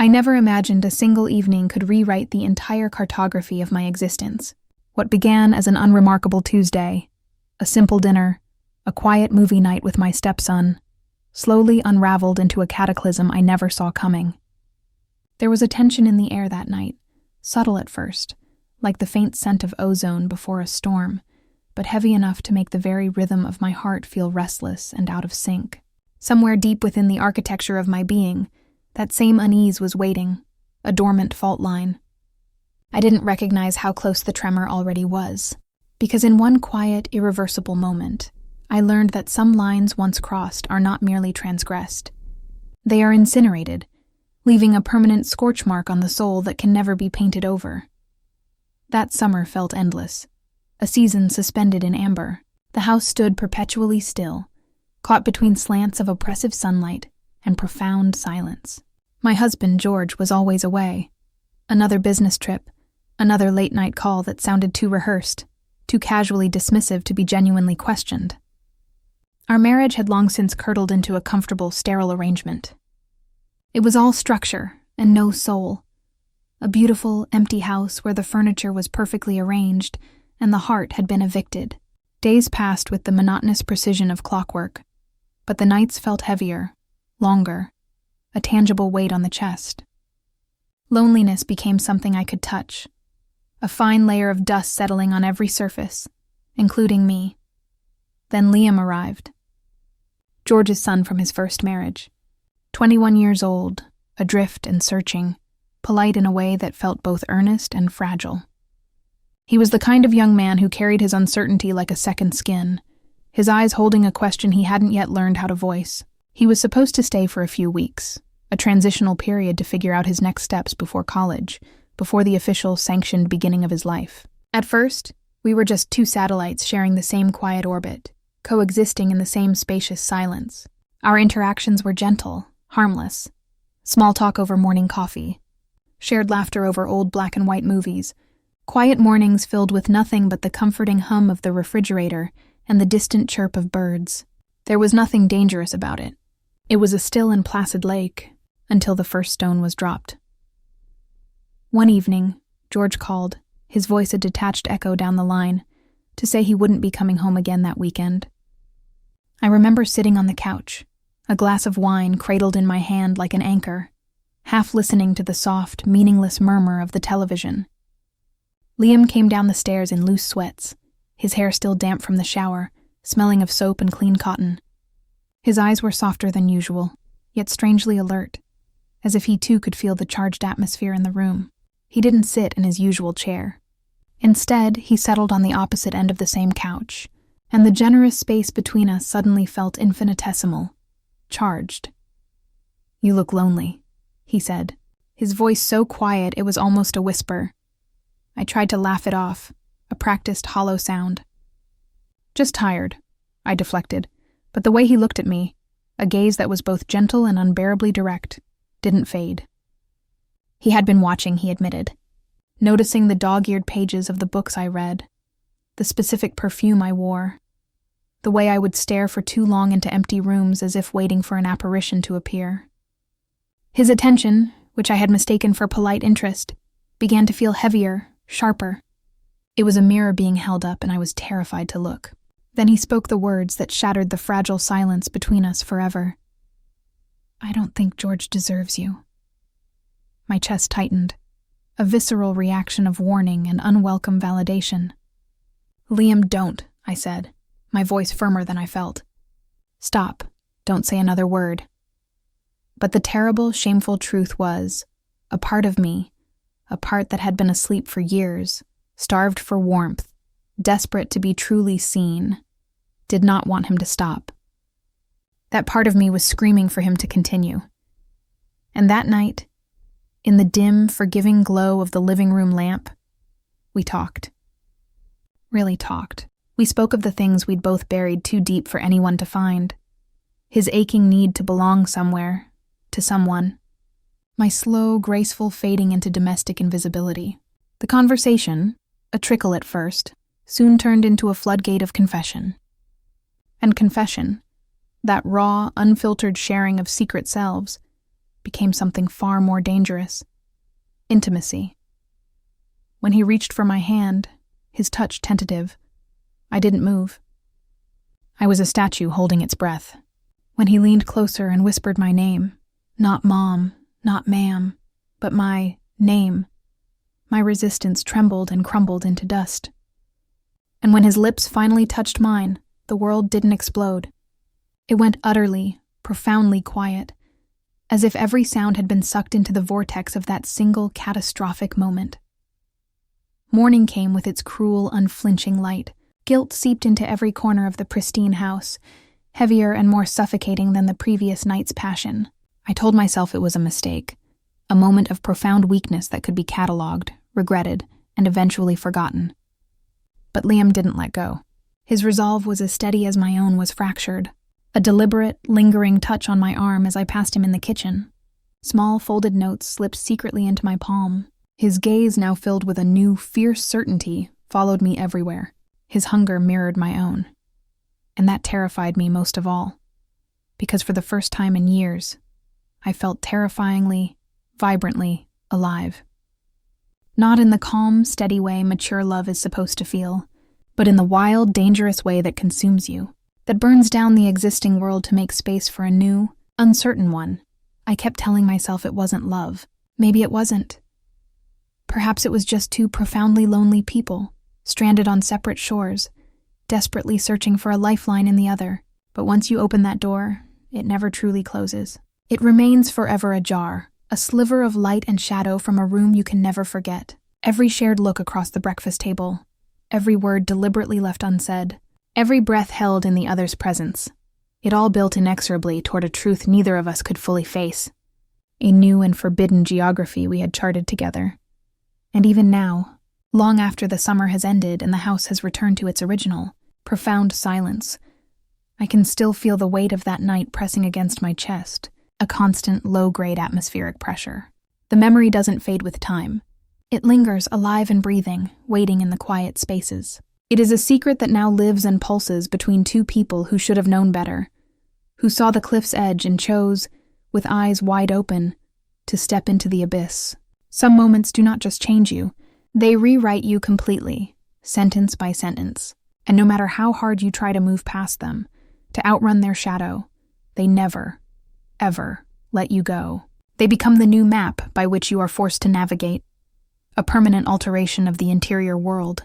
I never imagined a single evening could rewrite the entire cartography of my existence. What began as an unremarkable Tuesday, a simple dinner, a quiet movie night with my stepson, slowly unraveled into a cataclysm I never saw coming. There was a tension in the air that night, subtle at first, like the faint scent of ozone before a storm, but heavy enough to make the very rhythm of my heart feel restless and out of sync. Somewhere deep within the architecture of my being, that same unease was waiting, a dormant fault line. I didn't recognize how close the tremor already was, because in one quiet, irreversible moment, I learned that some lines once crossed are not merely transgressed. They are incinerated, leaving a permanent scorch mark on the soul that can never be painted over. That summer felt endless, a season suspended in amber. The house stood perpetually still, caught between slants of oppressive sunlight and profound silence. My husband, George, was always away. Another business trip, another late-night call that sounded too rehearsed, too casually dismissive to be genuinely questioned. Our marriage had long since curdled into a comfortable, sterile arrangement. It was all structure and no soul. A beautiful, empty house where the furniture was perfectly arranged and the heart had been evicted. Days passed with the monotonous precision of clockwork, but the nights felt heavier, longer, a tangible weight on the chest. Loneliness became something I could touch, a fine layer of dust settling on every surface, including me. Then Liam arrived. George's son from his first marriage. 21 years old, adrift and searching, polite in a way that felt both earnest and fragile. He was the kind of young man who carried his uncertainty like a second skin, his eyes holding a question he hadn't yet learned how to voice. He was supposed to stay for a few weeks, a transitional period to figure out his next steps before college, before the official, sanctioned beginning of his life. At first, we were just two satellites sharing the same quiet orbit, coexisting in the same spacious silence. Our interactions were gentle, harmless. Small talk over morning coffee. Shared laughter over old black and white movies. Quiet mornings filled with nothing but the comforting hum of the refrigerator and the distant chirp of birds. There was nothing dangerous about it. It was a still and placid lake, until the first stone was dropped. One evening, George called, his voice a detached echo down the line, to say he wouldn't be coming home again that weekend. I remember sitting on the couch, a glass of wine cradled in my hand like an anchor, half listening to the soft, meaningless murmur of the television. Liam came down the stairs in loose sweats, his hair still damp from the shower, smelling of soap and clean cotton. His eyes were softer than usual, yet strangely alert, as if he too could feel the charged atmosphere in the room. He didn't sit in his usual chair. Instead, he settled on the opposite end of the same couch, and the generous space between us suddenly felt infinitesimal, charged. "You look lonely," he said, his voice so quiet it was almost a whisper. I tried to laugh it off, a practiced hollow sound. "Just tired," I deflected, but the way he looked at me, a gaze that was both gentle and unbearably direct, didn't fade. He had been watching, he admitted, noticing the dog-eared pages of the books I read, the specific perfume I wore, the way I would stare for too long into empty rooms as if waiting for an apparition to appear. His attention, which I had mistaken for polite interest, began to feel heavier, sharper. It was a mirror being held up, and I was terrified to look. Then he spoke the words that shattered the fragile silence between us forever. "I don't think George deserves you." My chest tightened, a visceral reaction of warning and unwelcome validation. "Liam, don't," I said, my voice firmer than I felt. "Stop. Don't say another word." But the terrible, shameful truth was, a part of me, a part that had been asleep for years, starved for warmth, desperate to be truly seen, did not want him to stop. That part of me was screaming for him to continue. And that night, in the dim, forgiving glow of the living room lamp, we talked. Really talked. We spoke of the things we'd both buried too deep for anyone to find. His aching need to belong somewhere, to someone. My slow, graceful fading into domestic invisibility. The conversation, a trickle at first, soon turned into a floodgate of confession. And confession, that raw, unfiltered sharing of secret selves, became something far more dangerous: intimacy. When he reached for my hand, his touch tentative, I didn't move. I was a statue holding its breath. When he leaned closer and whispered my name, not Mom, not Ma'am, but my name, my resistance trembled and crumbled into dust. And when his lips finally touched mine, the world didn't explode. It went utterly, profoundly quiet, as if every sound had been sucked into the vortex of that single catastrophic moment. Morning came with its cruel, unflinching light. Guilt seeped into every corner of the pristine house, heavier and more suffocating than the previous night's passion. I told myself it was a mistake, a moment of profound weakness that could be catalogued, regretted, and eventually forgotten. But Liam didn't let go. His resolve was as steady as my own was fractured. A deliberate, lingering touch on my arm as I passed him in the kitchen. Small folded notes slipped secretly into my palm. His gaze, now filled with a new, fierce certainty, followed me everywhere. His hunger mirrored my own. And that terrified me most of all, because for the first time in years, I felt terrifyingly, vibrantly alive. Not in the calm, steady way mature love is supposed to feel, but in the wild, dangerous way that consumes you, that burns down the existing world to make space for a new, uncertain one. I kept telling myself it wasn't love. Maybe it wasn't. Perhaps it was just two profoundly lonely people, stranded on separate shores, desperately searching for a lifeline in the other. But once you open that door, it never truly closes. It remains forever ajar, a sliver of light and shadow from a room you can never forget. Every shared look across the breakfast table, every word deliberately left unsaid, every breath held in the other's presence. It all built inexorably toward a truth neither of us could fully face. A new and forbidden geography we had charted together. And even now, long after the summer has ended and the house has returned to its original, profound silence, I can still feel the weight of that night pressing against my chest, a constant low-grade atmospheric pressure. The memory doesn't fade with time. It lingers alive and breathing, waiting in the quiet spaces. It is a secret that now lives and pulses between two people who should have known better, who saw the cliff's edge and chose, with eyes wide open, to step into the abyss. Some moments do not just change you, they rewrite you completely, sentence by sentence. And no matter how hard you try to move past them, to outrun their shadow, they never, ever let you go. They become the new map by which you are forced to navigate, a permanent alteration of the interior world.